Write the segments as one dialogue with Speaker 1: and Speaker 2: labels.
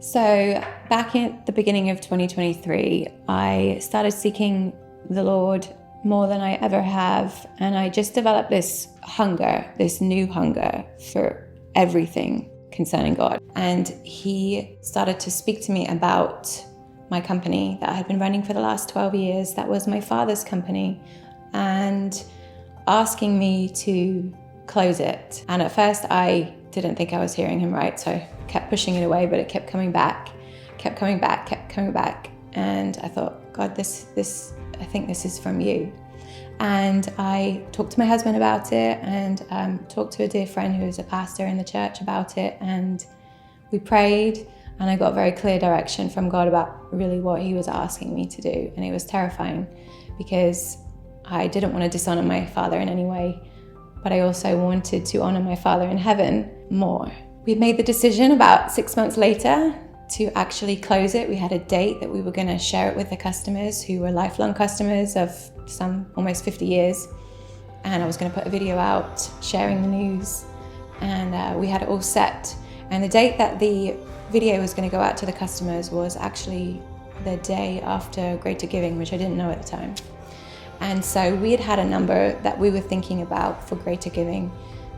Speaker 1: So back at the beginning of 2023, I started seeking the Lord more than I ever have. And I just developed this hunger, this new hunger for everything concerning God. And He started to speak to me about my company that I had been running for the last 12 years. That was my father's company, and asking me to close it. And at first I didn't think I was hearing Him right, so I kept pushing it away, but it kept coming back. And I thought, God, I think this is from you. And I talked to my husband about it, and talked to a dear friend who is a pastor in the church about it. And we prayed, and I got very clear direction from God about really what He was asking me to do. And it was terrifying because I didn't want to dishonor my Father in any way, but I also wanted to honor my Father in heaven more. We made the decision about 6 months later to actually close it. We had a date that we were going to share it with the customers who were lifelong customers of some almost 50 years. And I was going to put a video out sharing the news, and we had it all set. And the date that the video was going to go out to the customers was actually the day after Greater Giving, which I didn't know at the time. And so we had a number that we were thinking about for Greater Giving,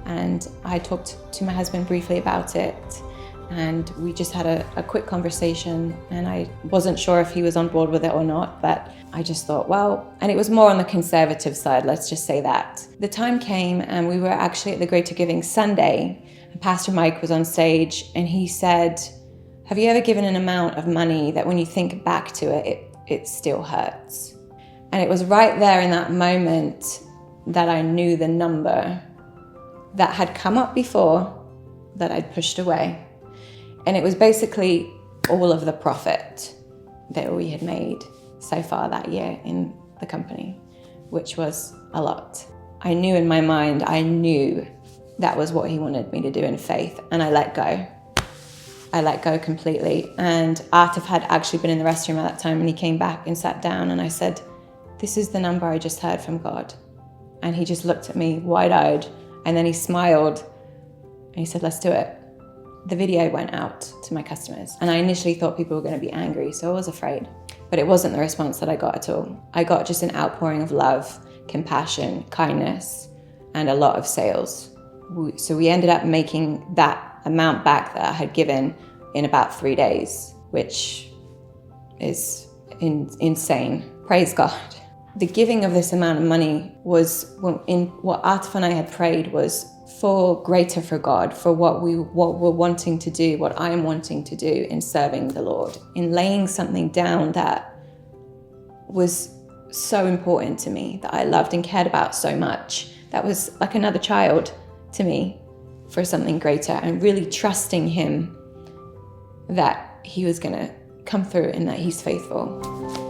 Speaker 1: and I talked to my husband briefly about it, and we just had a quick conversation, and I wasn't sure if he was on board with it or not, but I just thought, well, and it was more on the conservative side, let's just say that. The time came, and we were actually at the Greater Giving Sunday, and Pastor Mike was on stage, and he said, have you ever given an amount of money that when you think back to it still hurts? And it was right there in that moment that I knew the number that had come up before that I'd pushed away. And it was basically all of the profit that we had made so far that year in the company, which was a lot. I knew in my mind, that was what He wanted me to do in faith, and I let go. I let go completely. And Artif had actually been in the restroom at that time, and he came back and sat down, and I said, this is the number I just heard from God. And he just looked at me wide-eyed, and then he smiled, and he said, let's do it. The video went out to my customers, and I initially thought people were going to be angry, so I was afraid. But it wasn't the response that I got at all. I got just an outpouring of love, compassion, kindness, and a lot of sales. So we ended up making that amount back that I had given in about 3 days, which is insane. Praise God. The giving of this amount of money was, in what Artif and I had prayed, was for greater for God, for what we're wanting to do, what I'm wanting to do in serving the Lord, in laying something down that was so important to me, that I loved and cared about so much. That was like another child to me, for something greater, and really trusting Him that He was going to come through and that He's faithful.